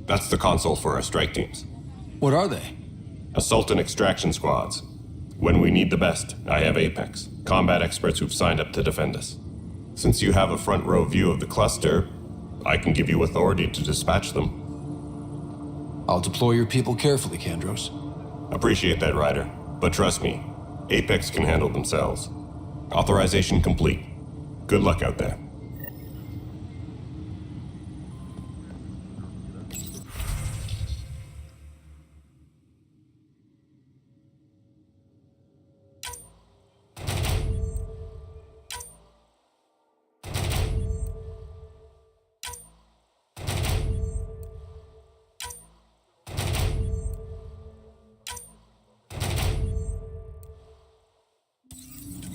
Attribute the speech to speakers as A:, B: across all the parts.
A: That's the console for our strike teams.
B: What are they?
A: Assault and extraction squads. When we need the best, I have Apex, combat experts who've signed up to defend us. Since you have a front row view of the cluster, I can give you authority to dispatch them.
B: I'll deploy your people carefully, Kandros.
A: Appreciate that, Ryder. But trust me, Apex can handle themselves. Authorization complete. Good luck out there.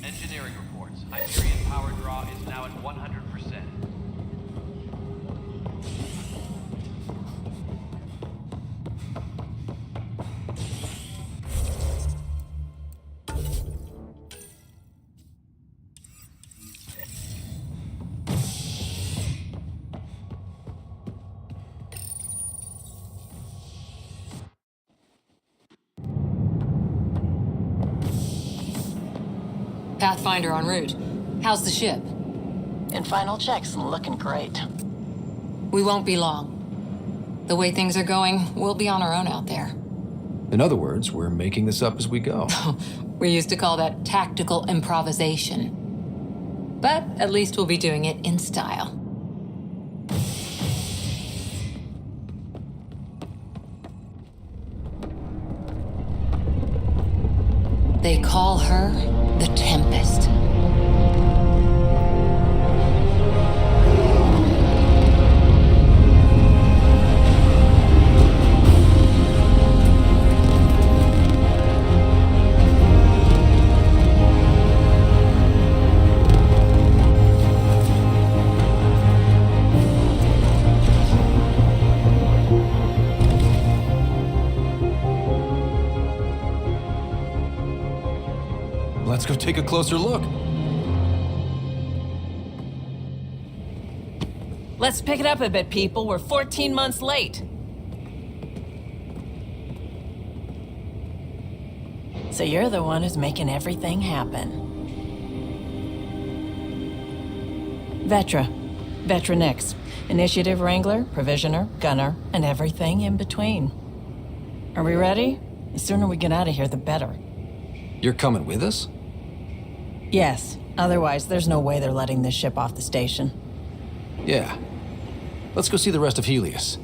C: Engineering reports. Hyperion power draw is now at 100%.
D: Pathfinder en route. How's the ship?
E: In final checks and looking great.
D: We won't be long. The way things are going, we'll be on our own out there.
B: In other words, we're making this up as we go.
D: We used to call that tactical improvisation. But at least we'll be doing it in style. They call her the Tempest.
B: Let's go take a closer look.
F: Let's pick it up a bit, people. We're 14 months late.
E: So you're the one who's making everything happen. Vetra Nix. Initiative Wrangler, Provisioner, Gunner, and everything in between. Are we ready? The sooner we get out of here, the better.
B: You're coming with us?
E: Yes. Otherwise, there's no way they're letting this ship off the station.
B: Yeah. Let's go see the rest of Helios.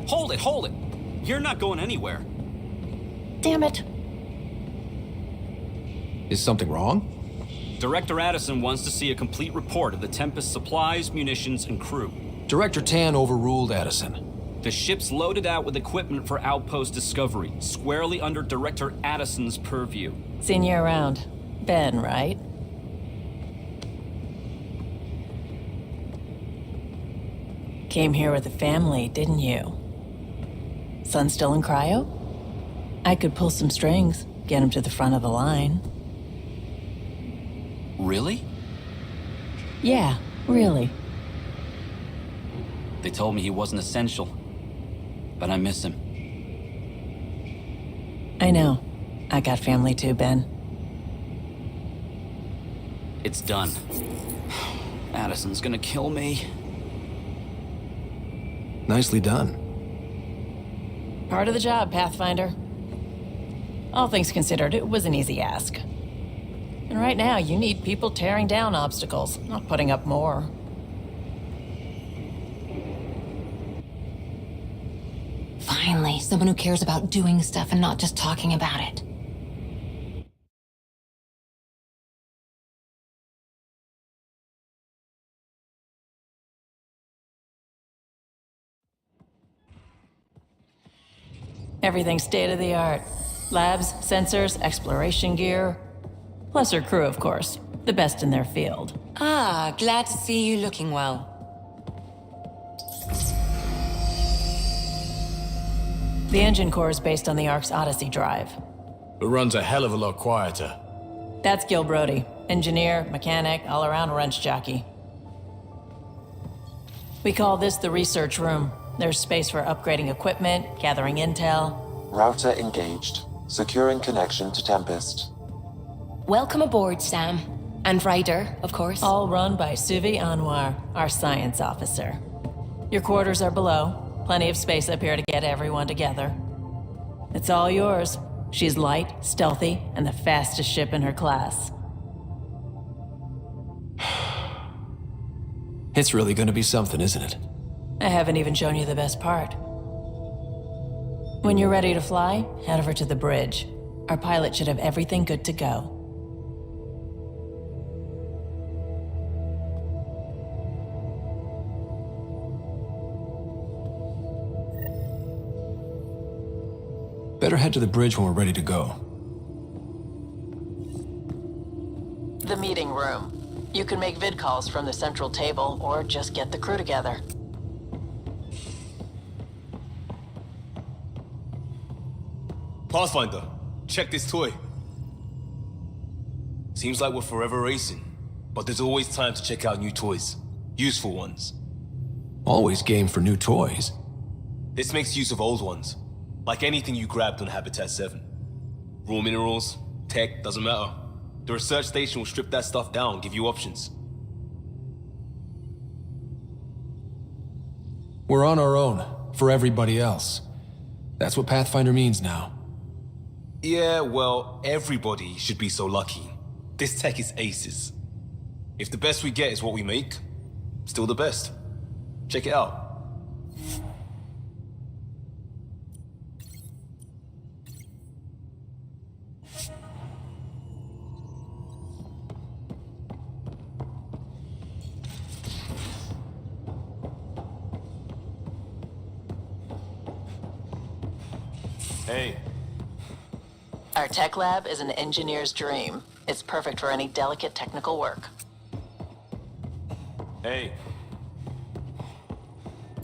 G: Hold it! You're not going anywhere.
E: Damn it.
B: Is something wrong?
G: Director Addison wants to see a complete report of the Tempest's supplies, munitions, and crew.
B: Director Tan overruled Addison.
G: The ship's loaded out with equipment for outpost discovery, squarely under Director Addison's purview.
E: Seen you around. Ben, right? Came here with the family, didn't you? Son still in cryo? I could pull some strings, get him to the front of the line.
G: Really?
E: Yeah, really.
G: They told me he wasn't essential, but I miss him.
E: I know. I got family too, Ben.
G: It's done. Addison's gonna kill me.
B: Nicely done.
E: Part of the job, Pathfinder. All things considered, it was an easy ask. And right now, you need people tearing down obstacles, not putting up more.
D: Finally, someone who cares about doing stuff and not just talking about it.
E: Everything's state-of-the-art. Labs, sensors, exploration gear. Plus her crew, of course. The best in their field.
D: Ah, glad to see you looking well.
E: The engine core is based on the Ark's Odyssey drive.
B: It runs a hell of a lot quieter.
E: That's Gil Brody. Engineer, mechanic, all-around wrench jockey. We call this the research room. There's space for upgrading equipment, gathering intel.
H: Router engaged. Securing connection to Tempest.
I: Welcome aboard, Sam. And Ryder, of course.
E: All run by Suvi Anwar, our science officer. Your quarters are below. Plenty of space up here to get everyone together. It's all yours. She's light, stealthy, and the fastest ship in her class.
B: It's really gonna be something, isn't it?
E: I haven't even shown you the best part. When you're ready to fly, head over to the bridge. Our pilot should have everything good to go.
B: Better head to the bridge when we're ready to go.
E: The meeting room. You can make vid calls from the central table or just get the crew together.
J: Pathfinder, check this toy. Seems like we're forever racing, but there's always time to check out new toys. Useful ones.
B: Always game for new toys.
J: This makes use of old ones, like anything you grabbed on Habitat 7. Raw minerals, tech, doesn't matter. The research station will strip that stuff down, give you options.
B: We're on our own, for everybody else. That's what Pathfinder means now.
J: Yeah, well, everybody should be so lucky. This tech is aces. If the best we get is what we make, still the best. Check it out. Hey.
E: Our tech lab is an engineer's dream. It's perfect for any delicate technical work.
J: Hey.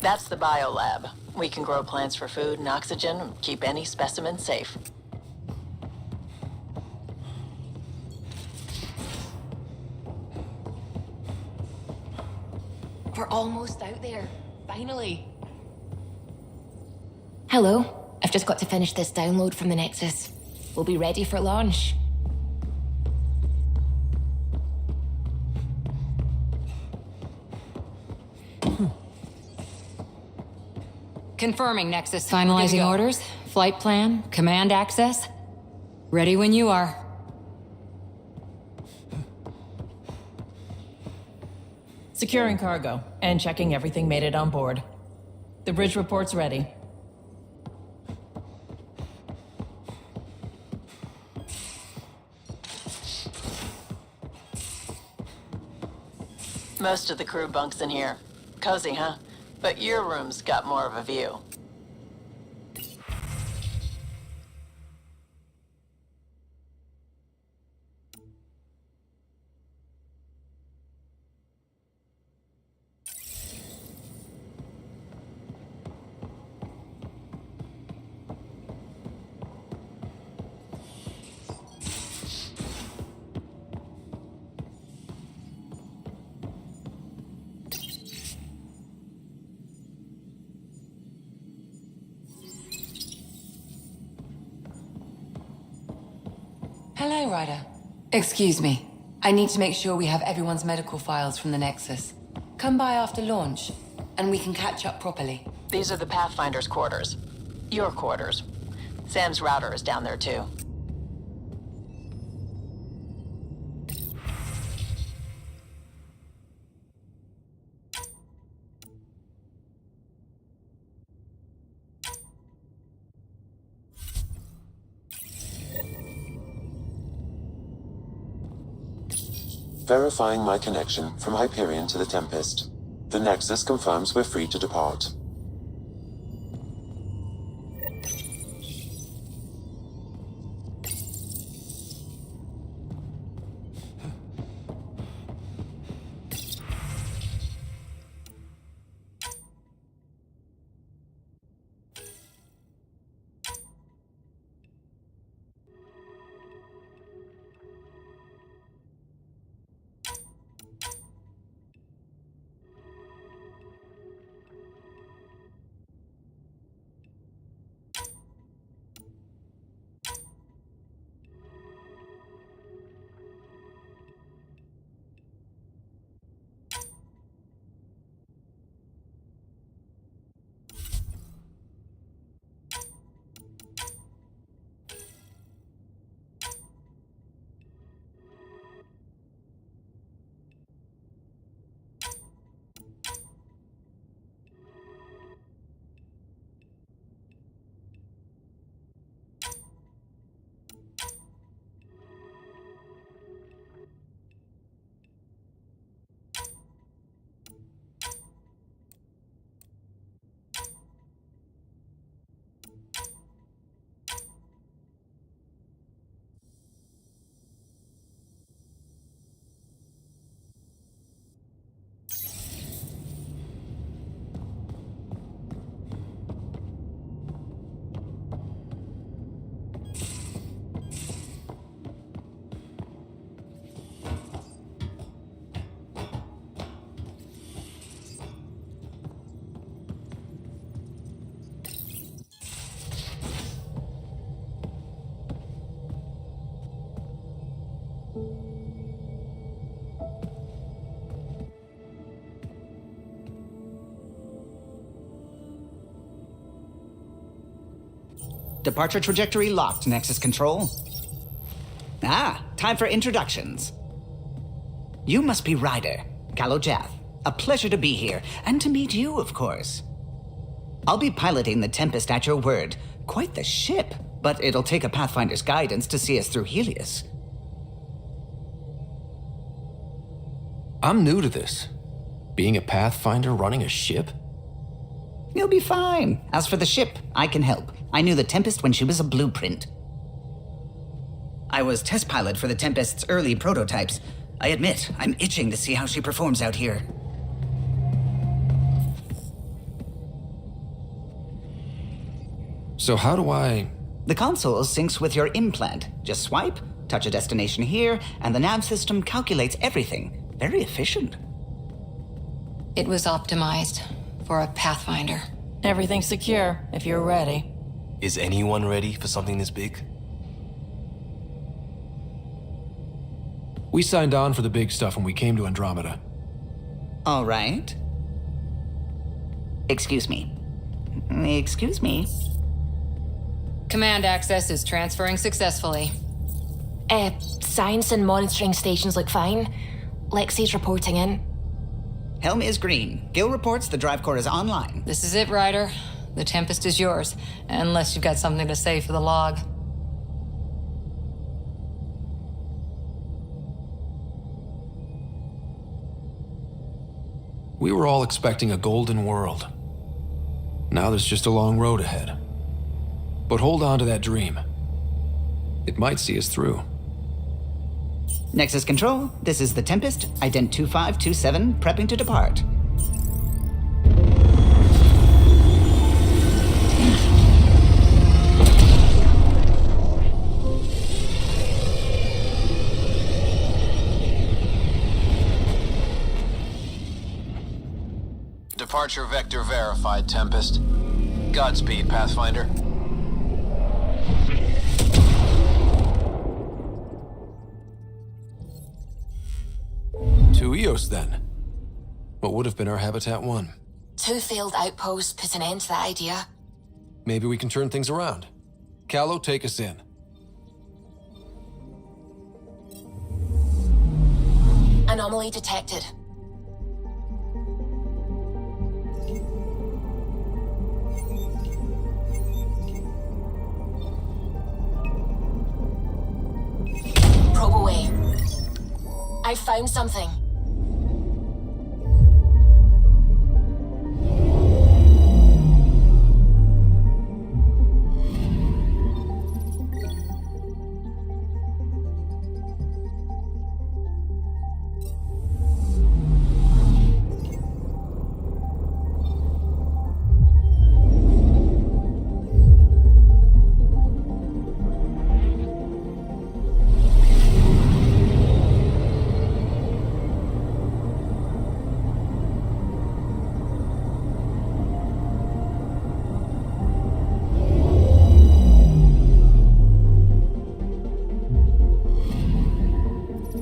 E: That's the biolab. We can grow plants for food and oxygen and keep any specimen safe.
I: We're almost out there. Finally. Hello. I've just got to finish this download from the Nexus. We'll be ready for launch.
D: Confirming Nexus. Finalizing orders, flight plan, command access. Ready when you are.
E: Securing cargo and checking everything made it on board. The bridge report's ready. Most of the crew bunks in here. Cozy, huh? But your room's got more of a view.
K: Hello, Ryder. Excuse me. I need to make sure we have everyone's medical files from the Nexus. Come by after launch, and we can catch up properly.
E: These are the Pathfinder's quarters. Your quarters. Sam's router is down there, too.
H: Verifying my connection from Hyperion to the Tempest. The Nexus confirms we're free to depart.
L: Departure trajectory locked, Nexus Control. Ah, time for introductions. You must be Ryder, Kalojath. A pleasure to be here, and to meet you, of course. I'll be piloting the Tempest at your word. Quite the ship, but it'll take a Pathfinder's guidance to see us through Helios.
B: I'm new to this. Being a Pathfinder running a ship?
L: You'll be fine. As for the ship, I can help. I knew the Tempest when she was a blueprint. I was test pilot for the Tempest's early prototypes. I admit, I'm itching to see how she performs out here.
B: So how do I...
L: The console syncs with your implant. Just swipe, touch a destination here, and the nav system calculates everything. Very efficient.
D: It was optimized for a Pathfinder.
E: Everything's secure, if you're ready.
J: Is anyone ready for something this big?
B: We signed on for the big stuff when we came to Andromeda.
L: All right. Excuse me. Excuse me.
D: Command access is transferring successfully.
I: Science and monitoring stations look fine. Lexi's reporting in.
L: Helm is green. Gil reports the drive core is online.
D: This is it, Ryder. The Tempest is yours, unless you've got something to say for the log.
B: We were all expecting a golden world. Now there's just a long road ahead. But hold on to that dream. It might see us through.
L: Nexus Control, this is the Tempest, ident 2527, prepping to depart.
M: Departure vector verified, Tempest. Godspeed, Pathfinder.
B: To Eos, then. What would have been our Habitat 1?
I: 2 failed outposts put an end to that idea.
B: Maybe we can turn things around. Callow, take us in.
I: Anomaly detected. Probe away. I found something.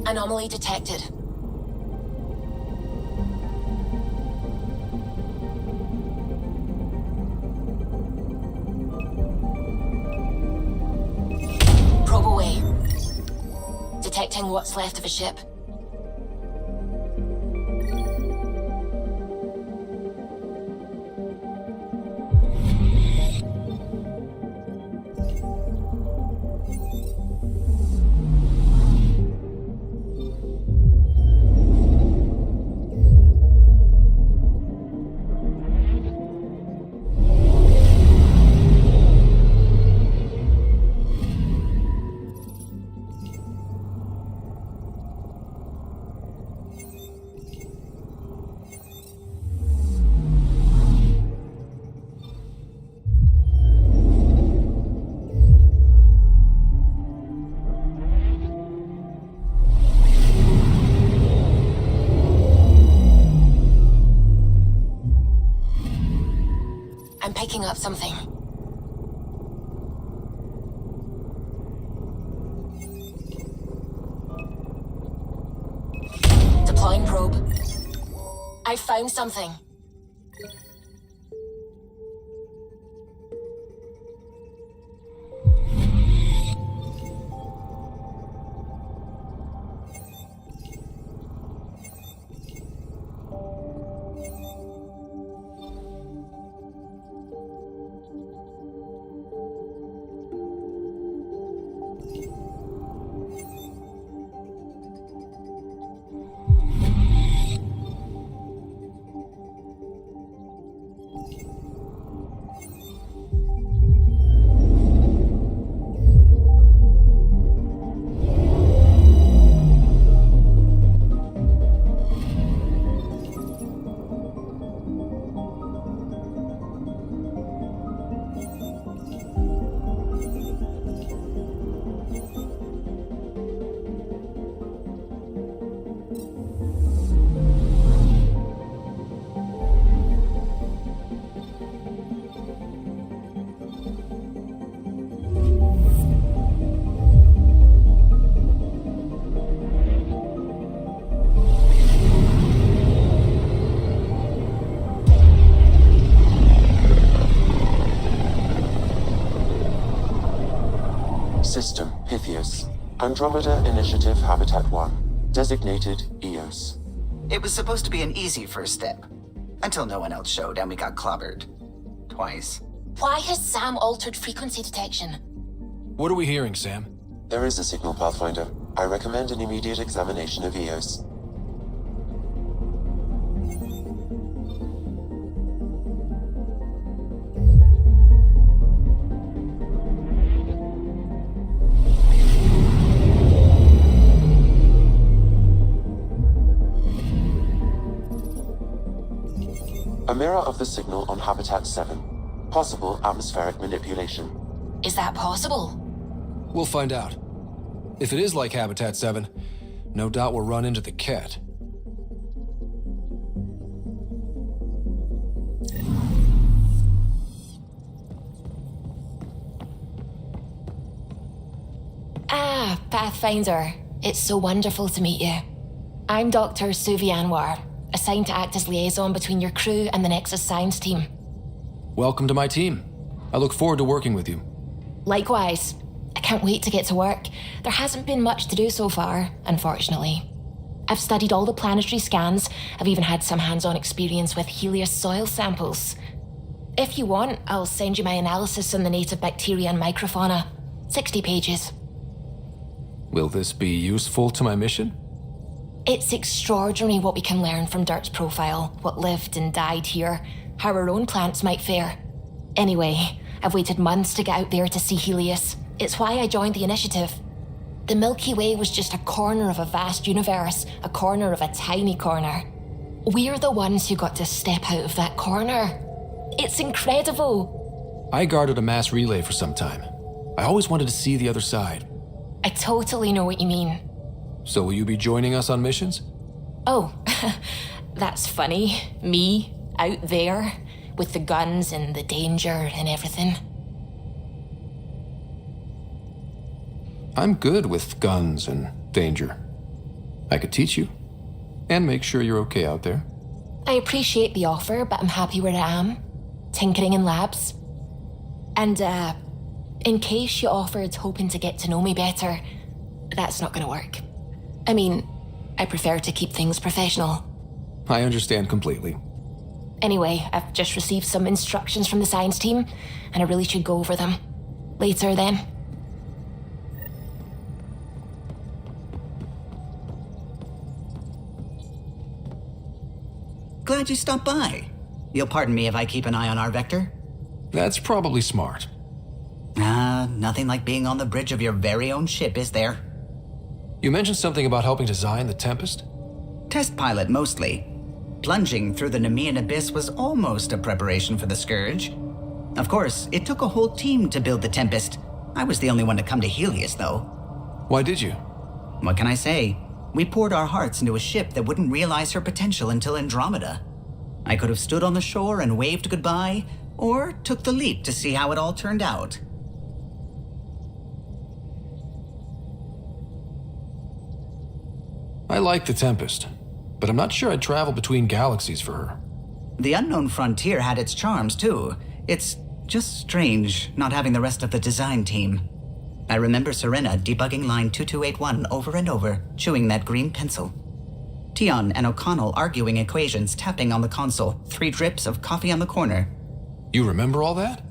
I: Anomaly detected. Probe away. Detecting what's left of a ship. I'm picking up something. I found something.
H: System Pythias. Andromeda Initiative Habitat 1. Designated EOS.
L: It was supposed to be an easy first step. Until no one else showed and we got clobbered. Twice.
I: Why has Sam altered frequency detection?
B: What are we hearing, Sam?
H: There is a signal, Pathfinder. I recommend an immediate examination of EOS. A mirror of the signal on Habitat 7. Possible atmospheric manipulation.
I: Is that possible?
B: We'll find out. If it is like Habitat 7, no doubt we'll run into the cat.
I: Ah, Pathfinder. It's so wonderful to meet you. I'm Dr. Suvi Anwar, assigned to act as liaison between your crew and the Nexus science team.
B: Welcome to my team. I look forward to working with you.
I: Likewise. I can't wait to get to work. There hasn't been much to do so far, unfortunately. I've studied all the planetary scans. I've even had some hands-on experience with Helios soil samples. If you want, I'll send you my analysis on the native bacteria and microfauna. 60 pages.
B: Will this be useful to my mission?
I: It's extraordinary what we can learn from Dirt's profile, what lived and died here, how our own plants might fare. Anyway, I've waited months to get out there to see Helios. It's why I joined the initiative. The Milky Way was just a corner of a vast universe, a corner of a tiny corner. We're the ones who got to step out of that corner. It's incredible.
B: I guarded a mass relay for some time. I always wanted to see the other side.
I: I totally know what you mean.
B: So will you be joining us on missions?
I: Oh, that's funny. Me, out there, with the guns and the danger and everything.
B: I'm good with guns and danger. I could teach you, and make sure you're okay out there.
I: I appreciate the offer, but I'm happy where I am. Tinkering in labs. And, in case you offered hoping to get to know me better, that's not gonna work. I mean, I prefer to keep things professional.
B: I understand completely.
I: Anyway, I've just received some instructions from the science team, and I really should go over them. Later, then.
L: Glad you stopped by. You'll pardon me if I keep an eye on our vector?
B: That's probably smart.
L: Nothing like being on the bridge of your very own ship, is there?
B: You mentioned something about helping design the Tempest?
L: Test pilot, mostly. Plunging through the Nemean abyss was almost a preparation for the Scourge. Of course, it took a whole team to build the Tempest. I was the only one to come to Helios, though.
B: Why did you?
L: What can I say? We poured our hearts into a ship that wouldn't realize her potential until Andromeda. I could have stood on the shore and waved goodbye, or took the leap to see how it all turned out.
B: I like the Tempest. but I'm not sure I'd travel between galaxies for her.
L: The unknown frontier had its charms, too. It's just strange not having the rest of the design team. I remember Serena debugging line 2281 over and over, chewing that green pencil. Tion and O'Connell arguing equations, tapping on the console, 3 drips of coffee on the corner.
B: You remember all that?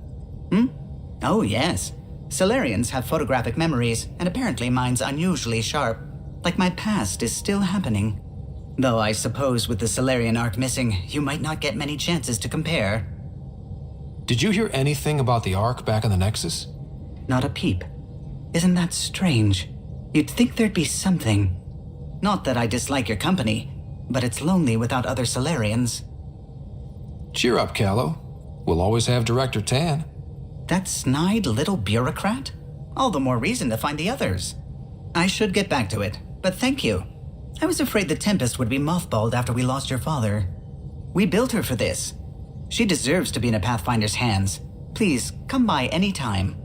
L: Oh, yes. Solarians have photographic memories, and apparently mine's unusually sharp. Like my past is still happening. Though I suppose with the Solarian arc missing, you might not get many chances to compare.
B: Did you hear anything about the Ark back in the Nexus?
L: Not a peep. Isn't that strange? You'd think there'd be something. Not that I dislike your company, but it's lonely without other Solarians.
B: Cheer up, Callow. We'll always have Director Tan.
L: That snide little bureaucrat? All the more reason to find the others. I should get back to it, but thank you. I was afraid the Tempest would be mothballed after we lost your father. We built her for this. She deserves to be in a Pathfinder's hands. Please, come by any time.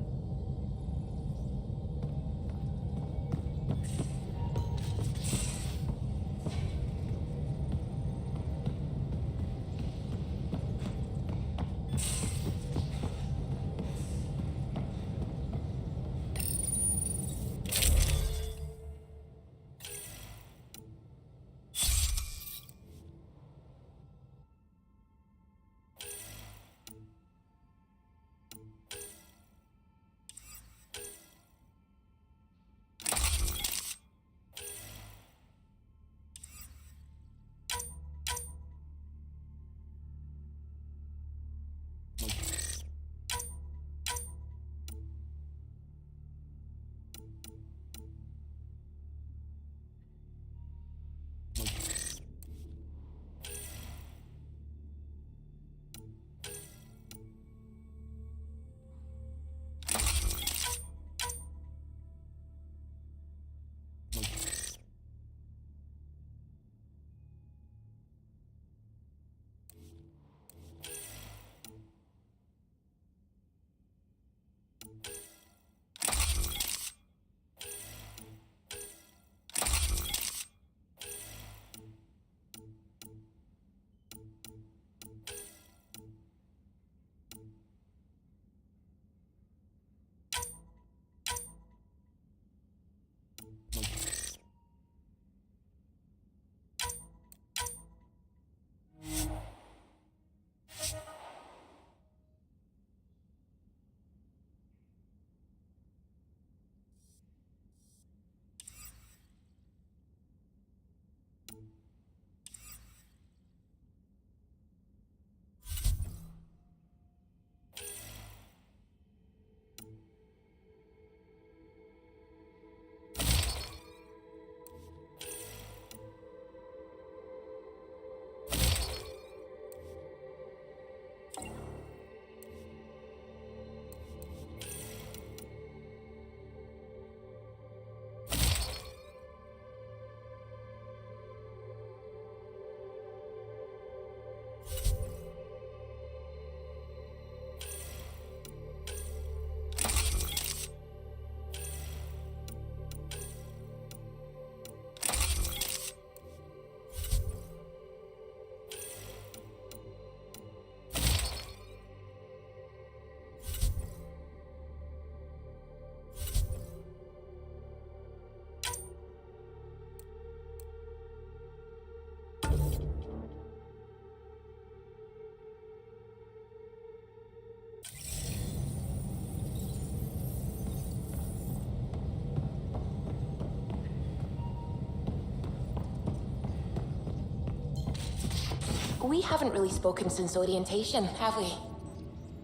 I: We haven't really spoken since orientation, have we?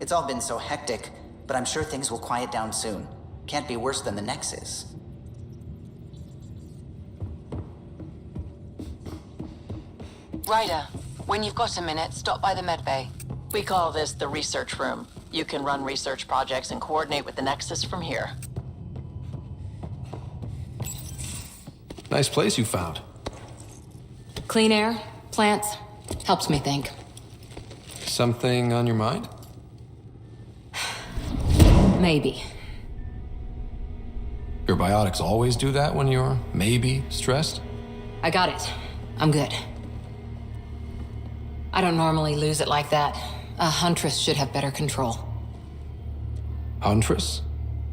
L: It's all been so hectic, but I'm sure things will quiet down soon. Can't be worse than the Nexus.
K: Ryder, when you've got a minute, stop by the medbay.
E: We call this the research room. You can run research projects and coordinate with the Nexus from here.
B: Nice place you found.
D: Clean air, plants, helps me think.
B: Something on your mind?
D: Maybe.
B: Your biotics always do that when you're maybe stressed?
D: I got it. I'm good. I don't normally lose it like that. A huntress should have better control.
B: Huntress?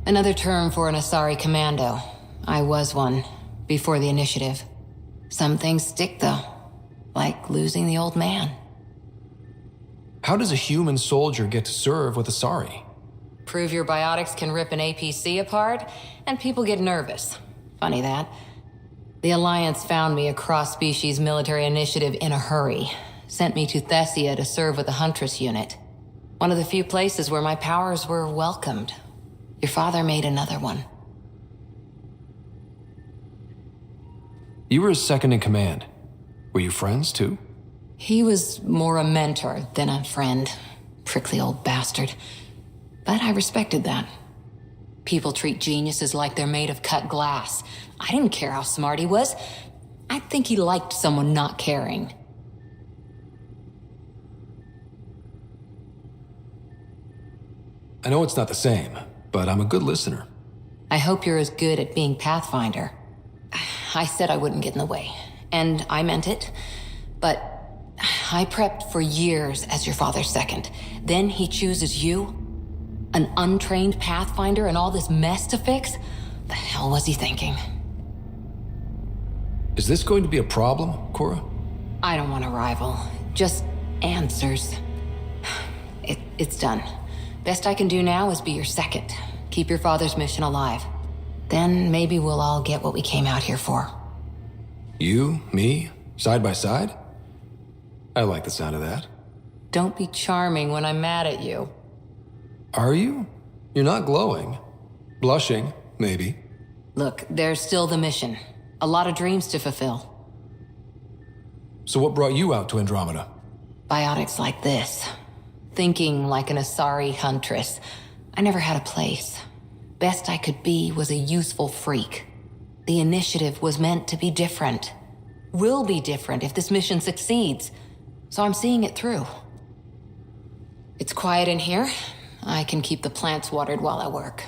D: Another term for an Asari commando. I was one, before the initiative. Some things stick, though. Like losing the old man.
B: How does a human soldier get to serve with Asari?
D: Prove your biotics can rip an APC apart, and people get nervous. Funny that. The Alliance found me a cross-species military initiative in a hurry. Sent me to Thessia to serve with the Huntress unit. One of the few places where my powers were welcomed. Your father made another one.
B: You were his second in command. Were you friends, too?
D: He was more a mentor than a friend. Prickly old bastard. But I respected that. People treat geniuses like they're made of cut glass. I didn't care how smart he was. I think he liked someone not caring.
B: I know it's not the same, but I'm a good listener.
D: I hope you're as good at being Pathfinder. I said I wouldn't get in the way, and I meant it. But I prepped for years as your father's second. Then he chooses you? An untrained Pathfinder and all this mess to fix? The hell was he thinking?
B: Is this going to be a problem, Cora?
D: I don't want a rival. Just answers. It's done. Best I can do now is be your second. Keep your father's mission alive. Then maybe we'll all get what we came out here for.
B: You, me, side by side? I like the sound of that.
D: Don't be charming when I'm mad at you.
B: Are you? You're not glowing. Blushing, maybe.
D: Look, there's still the mission. A lot of dreams to fulfill.
B: So what brought you out to Andromeda?
D: Biotics like this. Thinking like an Asari huntress. I never had a place. Best I could be was a useful freak. The initiative was meant to be different. Will be different if this mission succeeds. So I'm seeing it through. It's quiet in here. I can keep the plants watered while I work.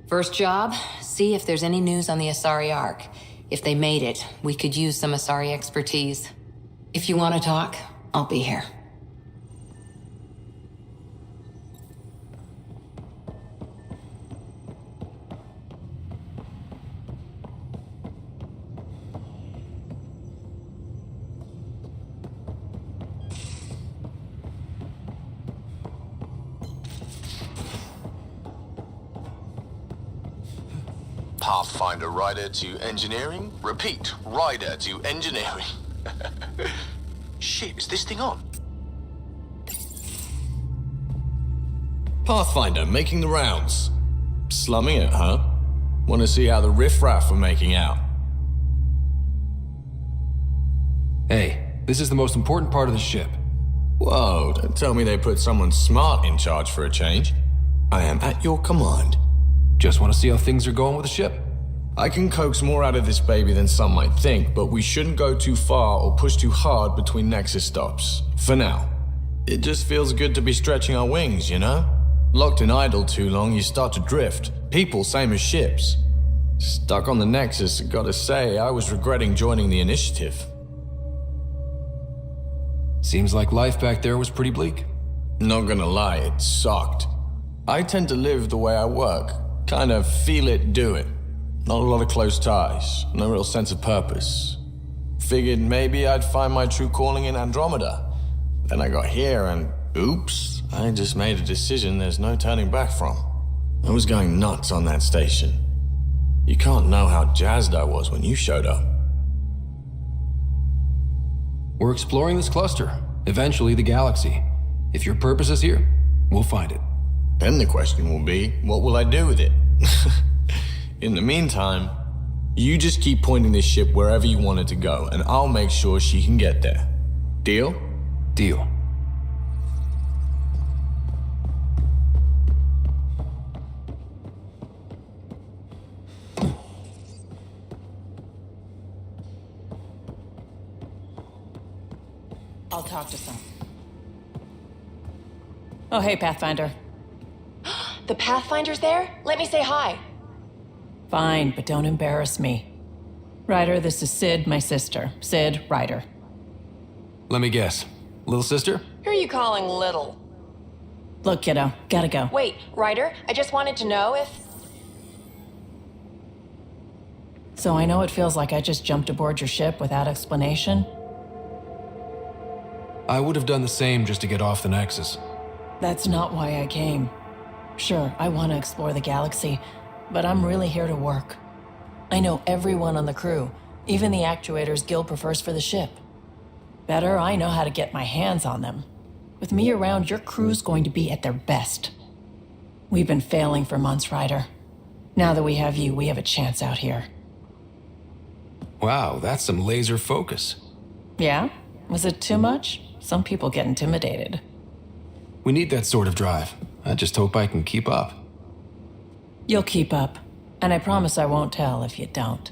D: First job, see if there's any news on the Asari Ark. If they made it, we could use some Asari expertise. If you want to talk, I'll be here.
M: Pathfinder Ryder to engineering. Repeat, Ryder to engineering. Shit, is this thing on?
N: Pathfinder making the rounds. Slumming it, huh? Want to see how the riffraff are making out?
B: Hey, this is the most important part of the ship.
N: Whoa, don't tell me they put someone smart in charge for a change. I am at your command.
B: Just want to see how things are going with the ship.
N: I can coax more out of this baby than some might think, but we shouldn't go too far or push too hard between Nexus stops. For now. It just feels good to be stretching our wings, you know? Locked in idle too long, you start to drift. People, same as ships. Stuck on the Nexus, gotta say, I was regretting joining the initiative.
B: Seems like life back there was pretty bleak.
N: Not gonna lie, it sucked. I tend to live the way I work. Kind of feel it, do it. Not a lot of close ties, no real sense of purpose. Figured maybe I'd find my true calling in Andromeda. Then I got here and, oops, I just made a decision there's no turning back from. I was going nuts on that station. You can't know how jazzed I was when you showed up.
B: We're exploring this cluster, eventually the galaxy. If your purpose is here, we'll find it.
N: Then the question will be, what will I do with it? In the meantime, you just keep pointing this ship wherever you want it to go, and I'll make sure she can get there. Deal?
B: Deal.
E: I'll talk to some. Oh, hey, Pathfinder.
I: The Pathfinder's there? Let me say hi.
E: Fine, but don't embarrass me. Ryder, this is Sid, my sister. Sid, Ryder.
B: Let me guess. little sister?
F: Who are you calling little?
E: Look, kiddo, gotta go.
F: Wait, Ryder, I just wanted to know if...
E: So I know it feels like I just jumped aboard your ship without explanation.
B: I would have done the same just to get off the Nexus.
E: That's not why I came. Sure, I want to explore the galaxy, but I'm really here to work. I know everyone on the crew, even the actuators Guild prefers for the ship. Better, I know how to get my hands on them. With me around, your crew's going to be at their best. We've been failing for months, Ryder. Now that we have you, we have a chance out here.
B: Wow, that's some laser focus.
E: Yeah? Was it too much? Some people get intimidated.
B: We need that sort of drive. I just hope I can keep up.
E: You'll keep up, and I promise I won't tell if you don't.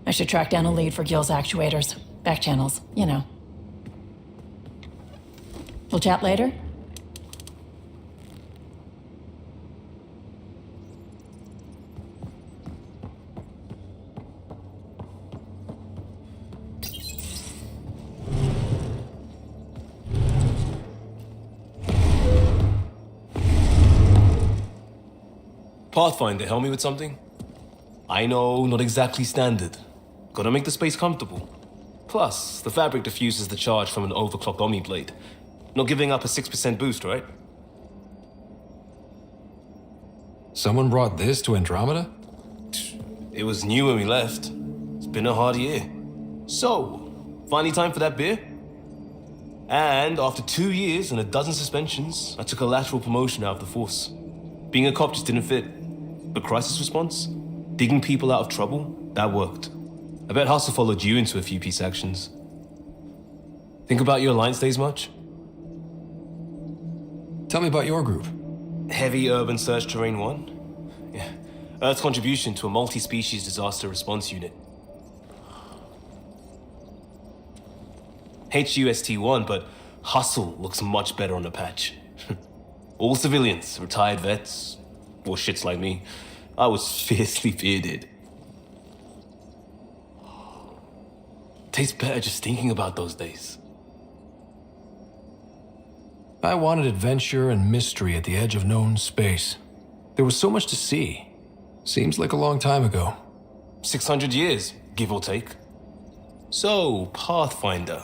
E: I should track down a lead for Gil's actuators. Back channels, you know. We'll chat later?
J: Pathfinder, help me with something? I know, not exactly standard. Gotta make the space comfortable. Plus, the fabric diffuses the charge from an overclocked Omni blade. Not giving up a 6% boost, right?
B: Someone brought this to Andromeda?
J: It was new when we left. It's been a hard year. So, finally time for that beer? And after 2 years and a dozen suspensions, I took a lateral promotion out of the force. Being a cop just didn't fit. But crisis response? Digging people out of trouble? That worked. I bet Hustle followed you into a few peace actions. Think about your Alliance days much?
B: Tell me about your group.
J: Heavy Urban Search Terrain 1? Yeah. Earth's contribution to a multi-species disaster response unit. HUST-1, but Hustle looks much better on the patch. All civilians, retired vets, or shits like me. I was fiercely bearded. Tastes better just thinking about those days.
B: I wanted adventure and mystery at the edge of known space. There was so much to see. Seems like a long time ago.
J: 600 years, give or take. So, Pathfinder.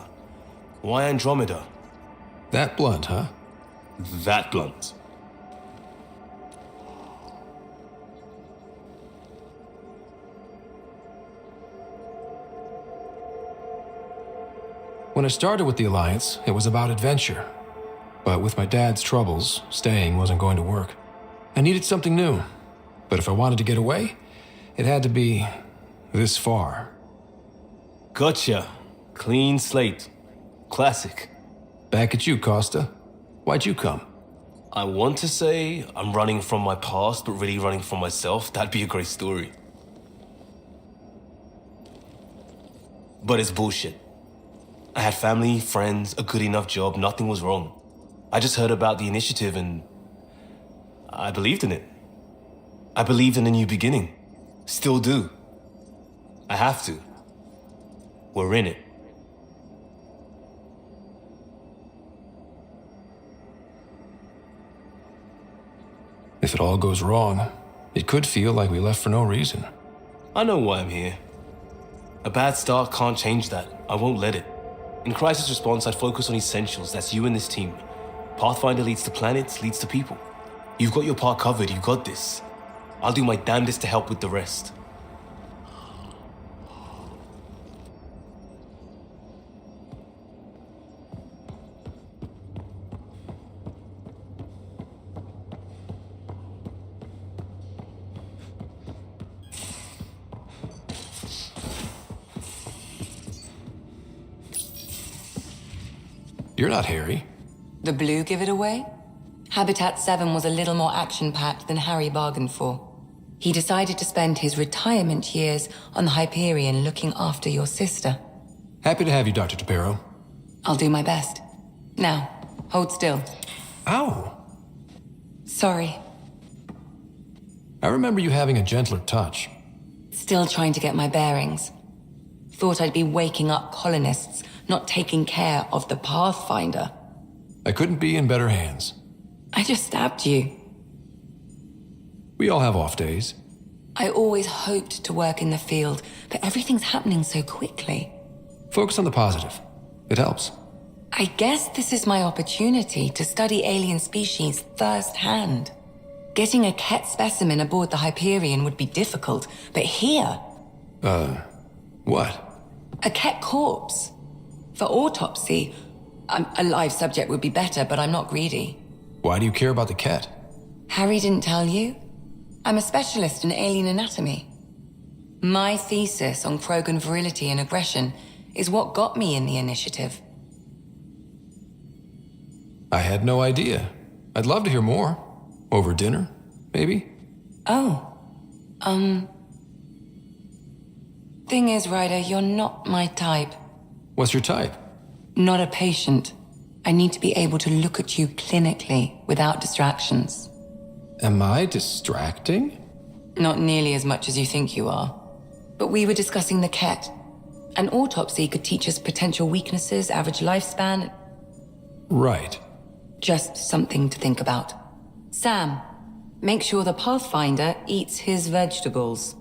J: Why Andromeda?
B: That blunt, huh?
J: That blunt.
B: When I started with the Alliance, it was about adventure. But with my dad's troubles, staying wasn't going to work. I needed something new. But if I wanted to get away, it had to be this far.
J: Gotcha. Clean slate. Classic.
B: Back at you, Costa. Why'd you come?
J: I want to say I'm running from my past, but really running from myself. That'd be a great story. But it's bullshit. I had family, friends, a good enough job, nothing was wrong. I just heard about the initiative and I believed in it. I believed in a new beginning. Still do. I have to. We're in it.
B: If it all goes wrong, it could feel like we left for no reason.
J: I know why I'm here. A bad start can't change that. I won't let it. In crisis response, I'd focus on essentials. That's you and this team. Pathfinder leads to planets, leads to people. You've got your part covered. You got this. I'll do my damnedest to help with the rest.
B: You're not Harry.
K: The blue give it away? Habitat 7 was a little more action-packed than Harry bargained for. He decided to spend his retirement years on the Hyperion looking after your sister.
B: Happy to have you, Dr. Tapero.
K: I'll do my best. Now, hold still.
B: Ow!
K: Sorry.
B: I remember you having a gentler touch.
K: Still trying to get my bearings. Thought I'd be waking up colonists not taking care of the Pathfinder.
B: I couldn't be in better hands.
K: I just stabbed you.
B: We all have off days.
K: I always hoped to work in the field, but everything's happening so quickly.
B: Focus on the positive. It helps.
K: I guess this is my opportunity to study alien species firsthand. Getting a Ket specimen aboard the Hyperion would be difficult, but here...
B: What?
K: A Ket corpse. For autopsy, a live subject would be better, but I'm not greedy.
B: Why do you care about the Ket?
K: Harry didn't tell you? I'm a specialist in alien anatomy. My thesis on Krogan virility and aggression is what got me in the initiative.
B: I had no idea. I'd love to hear more. Over dinner, maybe?
K: Oh. Thing is, Ryder, you're not my type.
B: What's your type?
K: Not a patient. I need to be able to look at you clinically without distractions.
B: Am I distracting?
K: Not nearly as much as you think you are. But we were discussing the Ket. An autopsy could teach us potential weaknesses, average lifespan.
B: Right.
K: Just something to think about. Sam, make sure the Pathfinder eats his vegetables.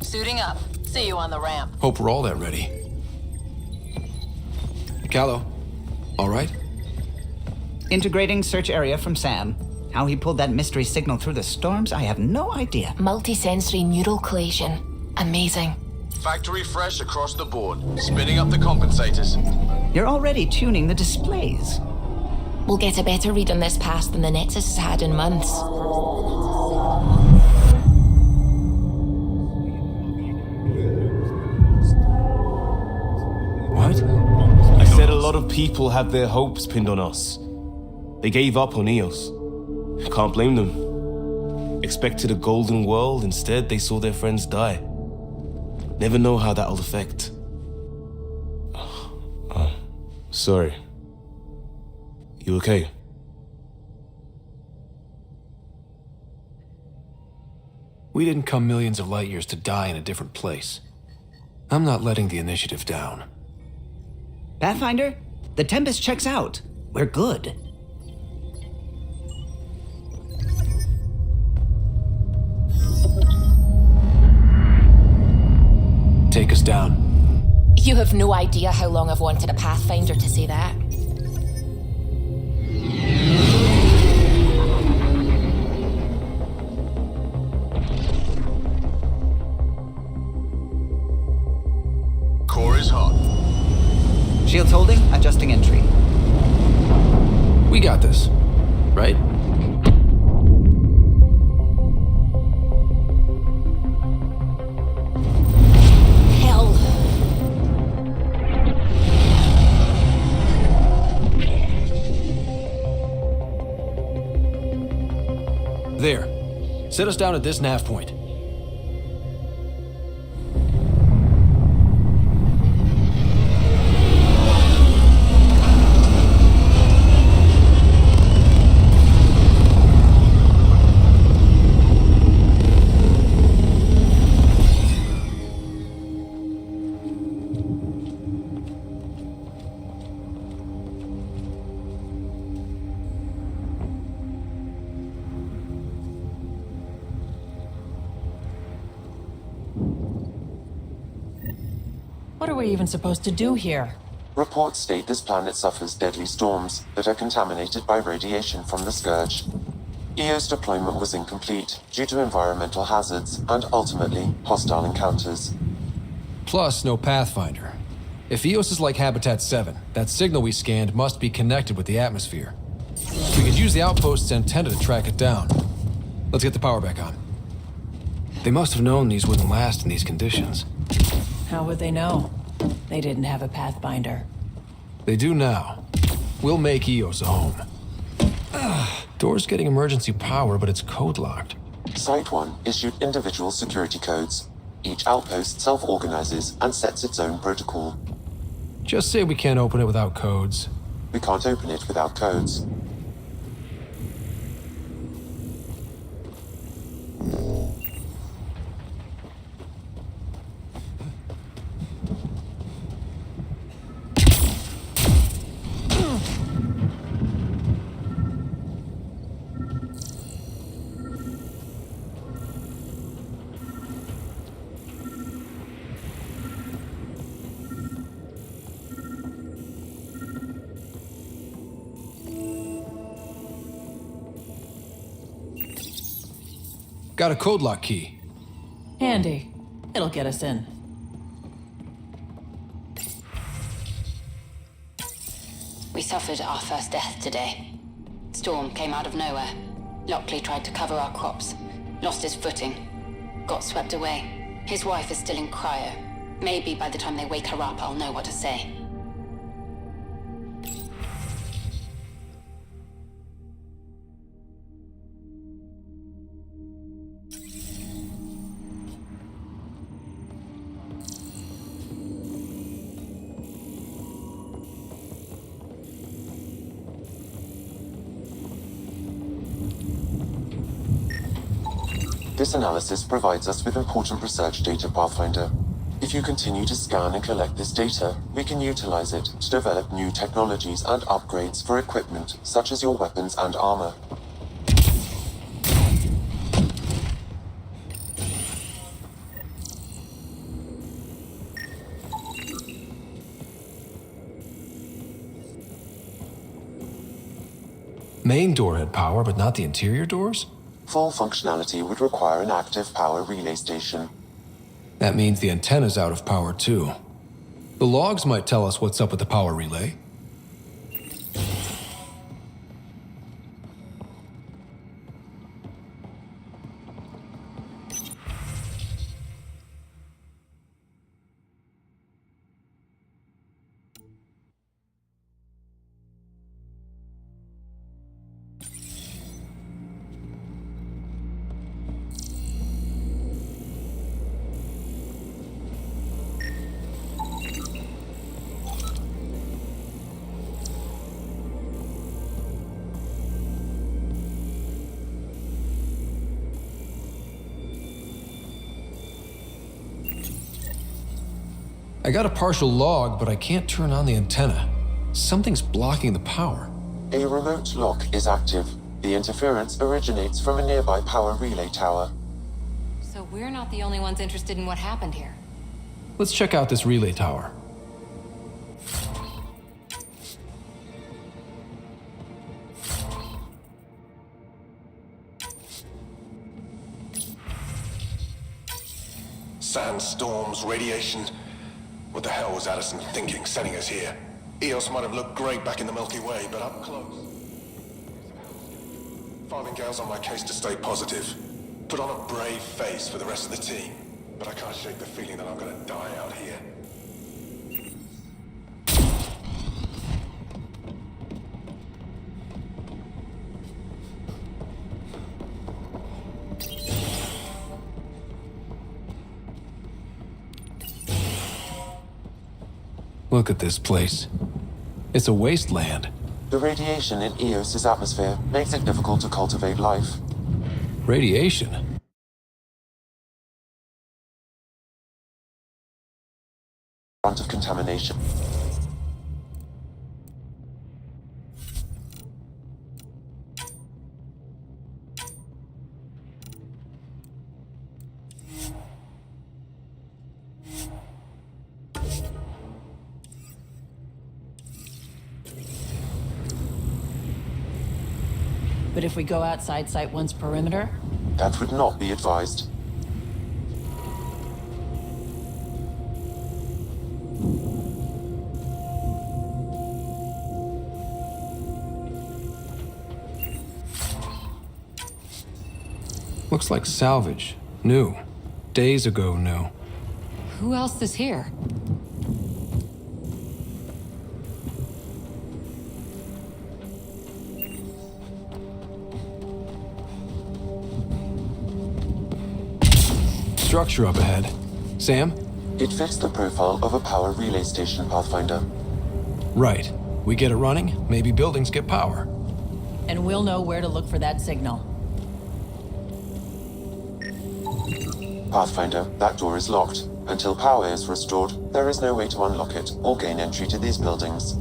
F: Suiting up. See you on the ramp.
B: Hope we're all that ready. Callow, all right?
L: Integrating search area from Sam. How he pulled that mystery signal through the storms, I have no idea.
I: Multisensory neural collation. Amazing.
M: Factory fresh across the board. Spinning up the compensators.
L: You're already tuning the displays.
I: We'll get a better read on this pass than the Nexus has had in months.
B: What?
J: I said a lot of people have their hopes pinned on us. They gave up on Eos. Can't blame them. Expected a golden world, instead they saw their friends die. Never know how that'll affect. Sorry. You okay?
B: We didn't come millions of light years to die in a different place. I'm not letting the initiative down.
L: Pathfinder, the Tempest checks out. We're good.
B: Take us down.
I: You have no idea how long I've wanted a Pathfinder to say that.
M: Core is hot.
L: Shields holding, adjusting entry.
B: We got this, right?
I: Hell.
B: There. Set us down at this nav point.
E: What are we even supposed to do here?
H: Reports state this planet suffers deadly storms that are contaminated by radiation from the Scourge. EO's deployment was incomplete due to environmental hazards and ultimately hostile encounters.
B: Plus, no Pathfinder. If EOS is like Habitat 7, that signal we scanned must be connected with the atmosphere. We could use the outpost's antenna to track it down. Let's get the power back on. They must have known these wouldn't last in these conditions.
E: How would they know? They didn't have a Pathfinder.
B: They do now. We'll make EOS a home. Door's getting emergency power, but it's code-locked.
H: Site 1 issued individual security codes. Each outpost self-organizes and sets its own protocol.
B: Just say we can't open it without codes.
H: We can't open it without codes.
B: Got a code lock key.
E: Handy. It'll get us in.
D: We suffered our first death today. Storm came out of nowhere. Lockley tried to cover our crops. Lost his footing. Got swept away. His wife is still in cryo. Maybe by the time they wake her up, I'll know what to say.
H: This analysis provides us with important research data, Pathfinder. If you continue to scan and collect this data, we can utilize it to develop new technologies and upgrades for equipment, such as your weapons and armor.
B: Main door had power, but not the interior doors?
H: Full functionality would require an active power relay station.
B: That means the antenna's out of power, too. The logs might tell us what's up with the power relay. I got a partial log, but I can't turn on the antenna. Something's blocking the power.
H: A remote lock is active. The interference originates from a nearby power relay tower.
D: So we're not the only ones interested in what happened here.
B: Let's check out this relay tower.
O: Sandstorms, radiation. What the hell was Addison thinking, sending us here? Eos might have looked great back in the Milky Way, but up close... Farthingale's on my case to stay positive. Put on a brave face for the rest of the team. But I can't shake the feeling that I'm gonna die out here.
B: Look at this place. It's a wasteland.
H: The radiation in Eos's atmosphere makes it difficult to cultivate life.
B: Radiation?
H: Front of contamination.
E: But if we go outside Site 1's perimeter,
H: That would not be advised.
B: Looks like salvage. New. Days ago new.
D: Who else is here?
B: Structure up ahead. Sam?
H: It fits the profile of a power relay station, Pathfinder.
B: Right. We get it running, maybe buildings get power.
E: and we'll know where to look for that signal.
H: Pathfinder, that door is locked. Until power is restored, there is no way to unlock it or gain entry to these buildings.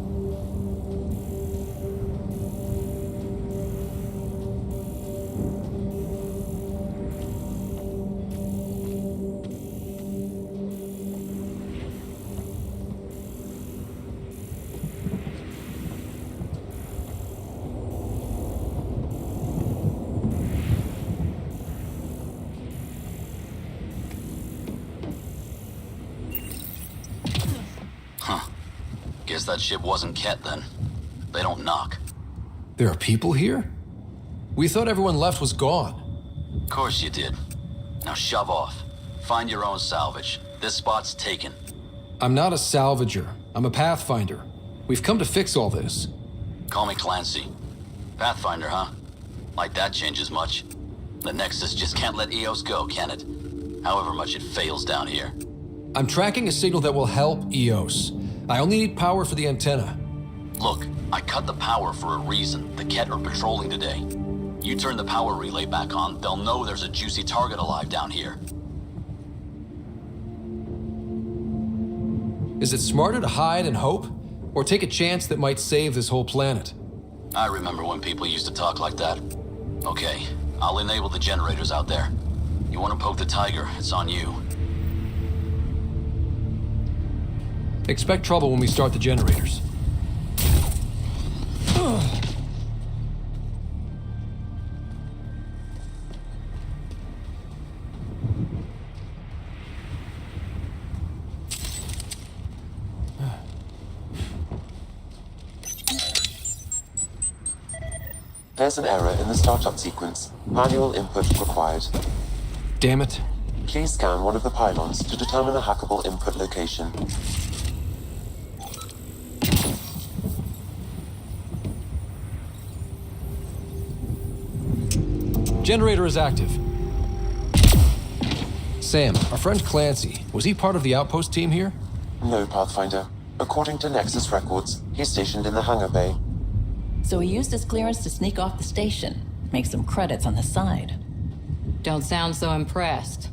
P: Guess that ship wasn't Ket then. They don't knock.
B: There are people here? We thought everyone left was gone.
P: Of course you did. Now shove off. Find your own salvage. This spot's taken.
B: I'm not a salvager. I'm a pathfinder. We've come to fix all this.
P: Call me Clancy. Pathfinder, huh? Like that changes much. The Nexus just can't let EOS go, can it? However much it fails down here.
B: I'm tracking a signal that will help EOS. I only need power for the antenna.
P: Look, I cut the power for a reason. The Ket are patrolling today. You turn the power relay back on, they'll know there's a juicy target alive down here.
B: Is it smarter to hide and hope? Or take a chance that might save this whole planet?
P: I remember when people used to talk like that. Okay, I'll enable the generators out there. You want to poke the tiger, it's on you.
B: Expect trouble when we start the generators.
H: There's an error in the startup sequence. Manual input required.
B: Damn it.
H: Please scan one of the pylons to determine a hackable input location.
B: Generator is active. Sam, our friend Clancy, was he part of the outpost team here?
H: No, Pathfinder. According to Nexus records, he's stationed in the hangar bay.
E: So he used his clearance to sneak off the station. Make some credits on the side.
D: Don't sound so impressed.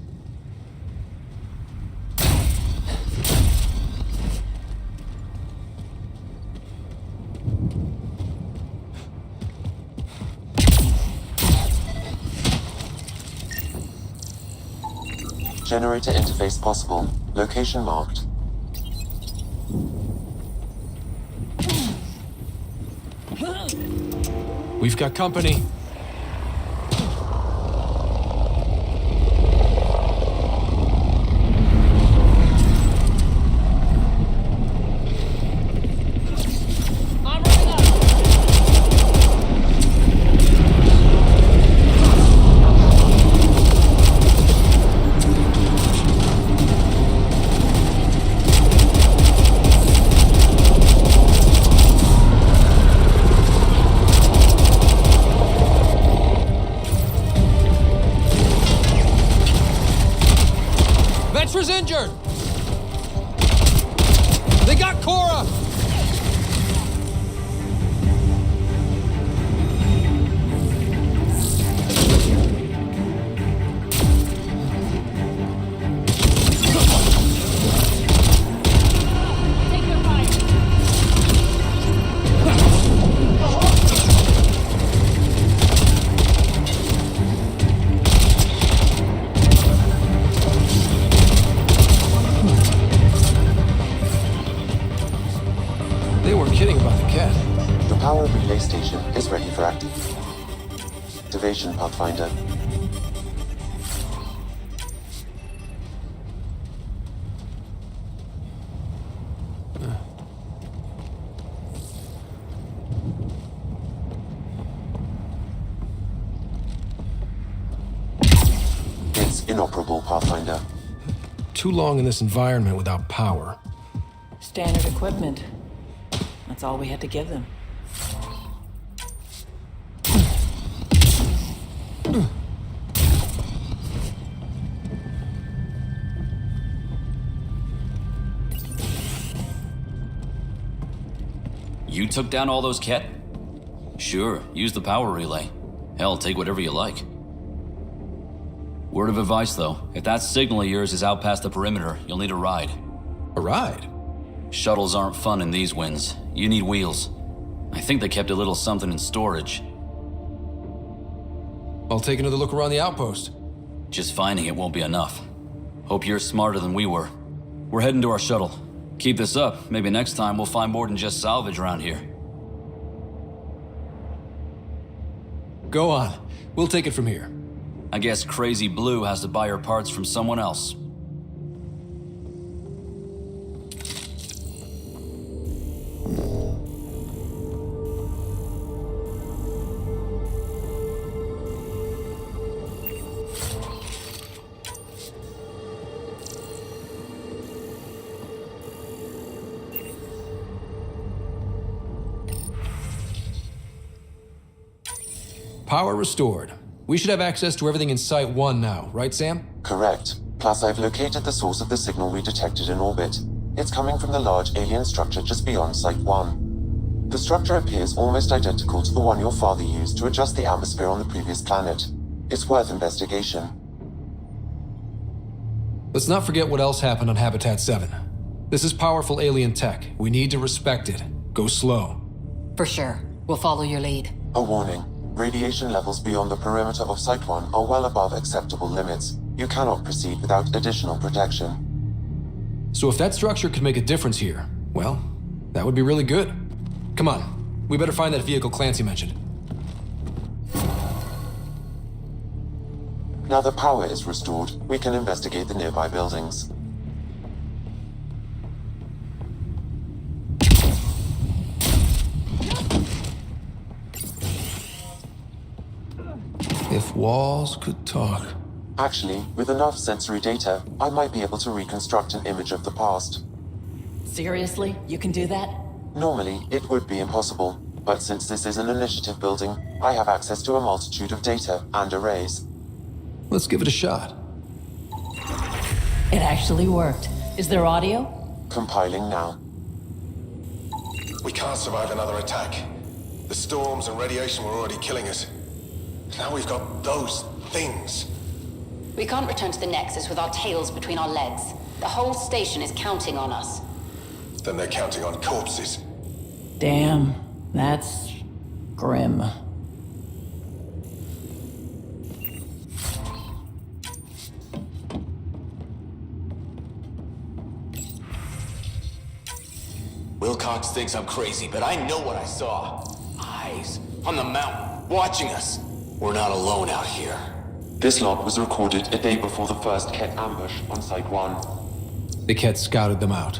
H: Generator interface possible. Location marked.
B: We've got company. Venture's injured! They got Cora!
H: The power relay station is ready for active. activation, Pathfinder. It's inoperable, Pathfinder.
B: Too long in this environment without power.
E: Standard equipment. That's all we had to give them.
G: You took down all those Ket? Sure, use the power relay. Hell, take whatever you like. Word of advice, though. If that signal of yours is out past the perimeter, you'll need a ride.
B: A ride?
G: Shuttles aren't fun in these winds. You need wheels. I think they kept a little something in storage.
B: I'll take another look around the outpost.
G: Just finding it won't be enough. Hope you're smarter than we were. We're heading to our shuttle. Keep this up. Maybe next time we'll find more than just salvage around here.
B: Go on. We'll take it from here.
G: I guess Crazy Blue has to buy her parts from someone else.
B: Power restored. We should have access to everything in Site 1 now, right, Sam?
H: Correct. Plus, I've located the source of the signal we detected in orbit. It's coming from the large alien structure just beyond Site 1. The structure appears almost identical to the one your father used to adjust the atmosphere on the previous planet. It's worth investigation.
B: Let's not forget what else happened on Habitat 7. This is powerful alien tech. We need to respect it. Go slow.
D: For sure. We'll follow your lead.
H: A warning. Radiation levels beyond the perimeter of Site 1 are well above acceptable limits. You cannot proceed without additional protection.
B: So if that structure could make a difference here, well, that would be really good. Come on. We better find that vehicle Clancy mentioned.
H: Now the power is restored, we can investigate the nearby buildings.
B: If walls could talk.
H: Actually, with enough sensory data, I might be able to reconstruct an image of the past.
E: Seriously? You can do that?
H: Normally, it would be impossible, but since this is an initiative building, I have access to a multitude of data and arrays.
B: Let's give it a shot.
E: It actually worked. Is there audio?
H: Compiling now.
O: We can't survive another attack. The storms and radiation were already killing us. Now we've got those things.
Q: We can't return to the Nexus with our tails between our legs. The whole station is counting on us.
O: Then they're counting on corpses.
E: Damn, that's grim.
R: Wilcox thinks I'm crazy, but I know what I saw. Eyes on the mountain, watching us. We're not alone out here.
H: This log was recorded a day before the first Ket ambush on Site 1.
B: The Ket scouted them out.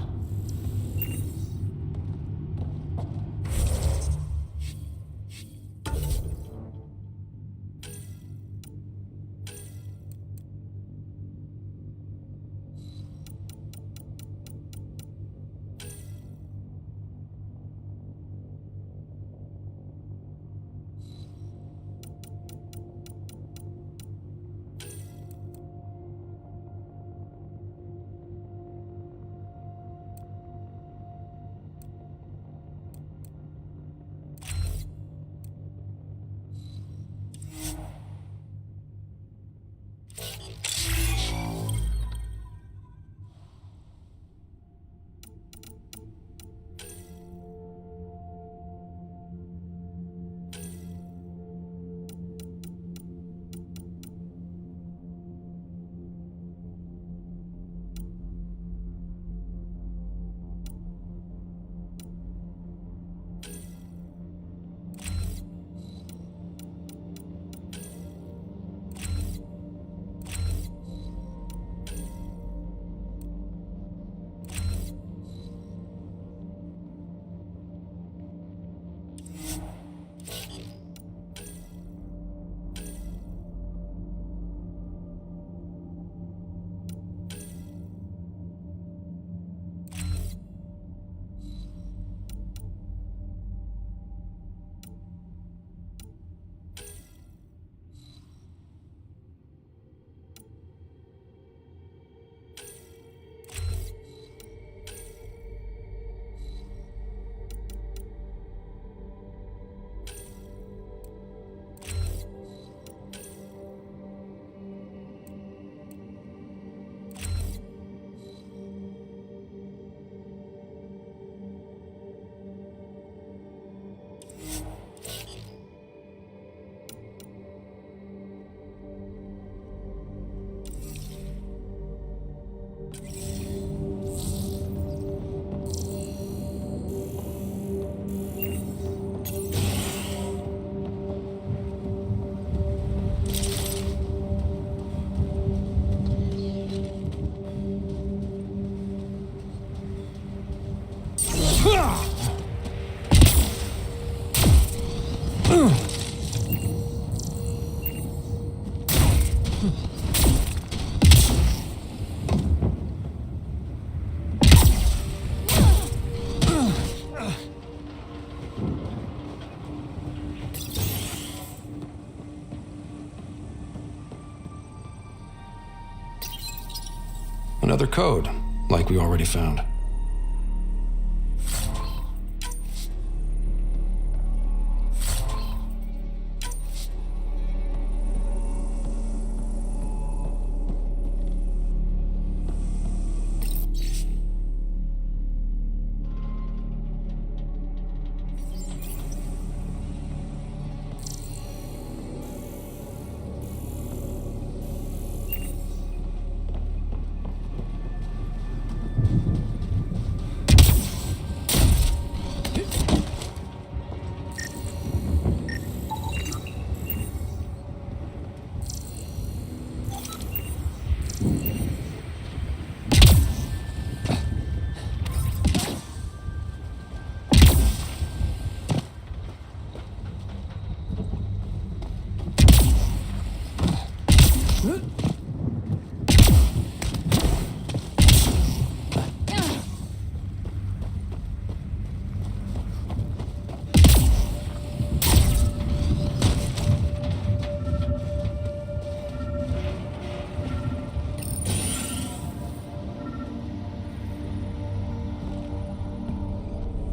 B: Another code, like we already found.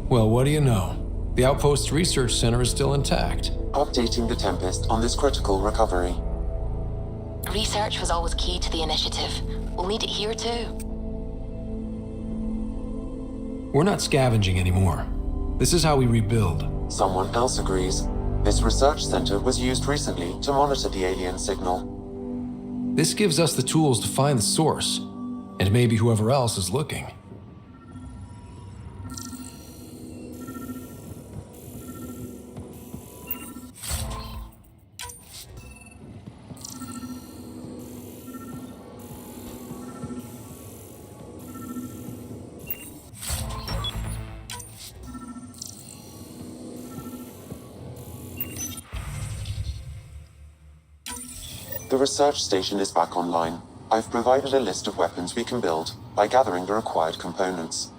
B: Well, what do you know? The Outpost's research center is still intact.
H: Updating the Tempest on this critical recovery.
I: Research was always key to the initiative. We'll need it here too.
B: We're not scavenging anymore. This is how we rebuild.
H: Someone else agrees. This research center was used recently to monitor the alien signal.
B: This gives us the tools to find the source, and maybe whoever else is looking.
H: The research station is back online. I've provided a list of weapons we can build by gathering the required components.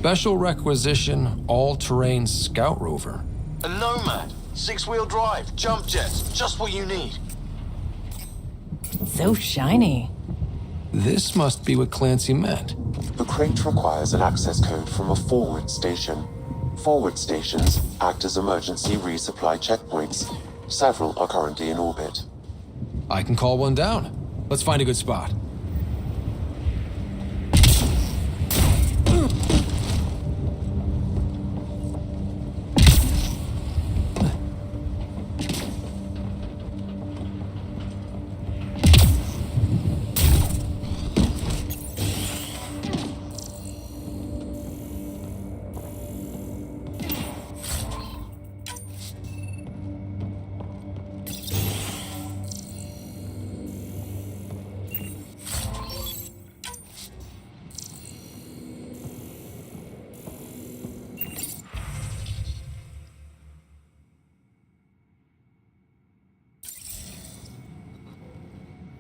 B: Special requisition, all-terrain scout rover.
M: A Nomad, 6-wheel drive, jump jets, just what you need.
E: So shiny.
B: This must be what Clancy meant.
H: The crate requires an access code from a forward station. Forward stations act as emergency resupply checkpoints. Several are currently in orbit.
B: I can call one down. Let's find a good spot.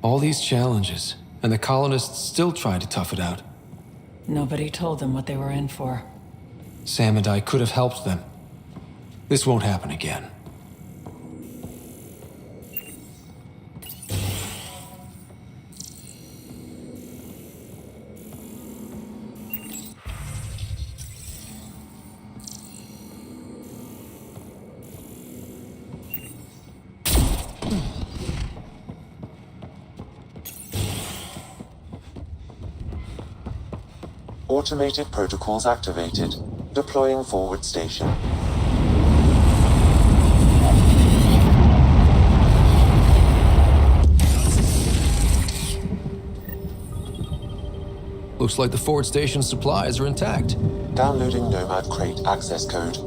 B: All these challenges, and the colonists still trying to tough it out.
E: Nobody told them what they were in for.
B: Sam and I could have helped them. This won't happen again.
H: Automated protocols activated. Deploying forward station.
B: Looks like the forward station supplies are intact.
H: Downloading Nomad Crate access code.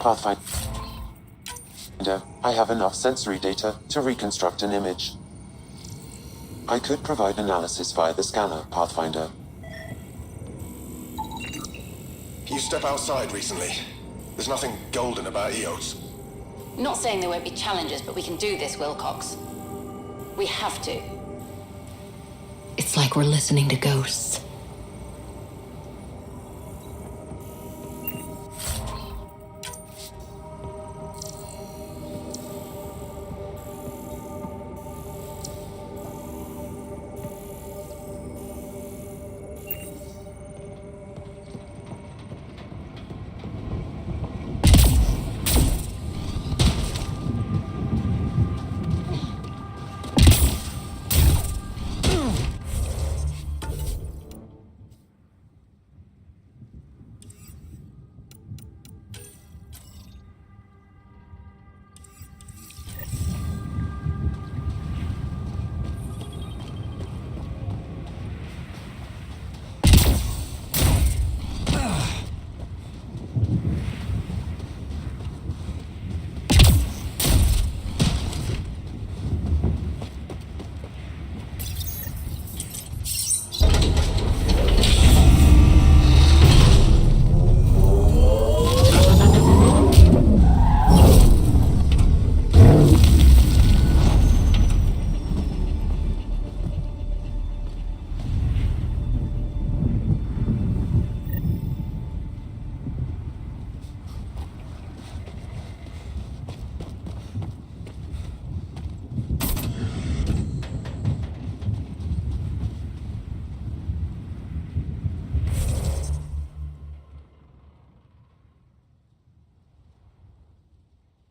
H: Pathfinder, I have enough sensory data to reconstruct an image. I could provide analysis via the scanner, Pathfinder.
O: You step outside recently. There's nothing golden about Eos.
Q: Not saying there won't be challenges, but we can do this, Wilcox. We have to.
D: It's like we're listening to ghosts.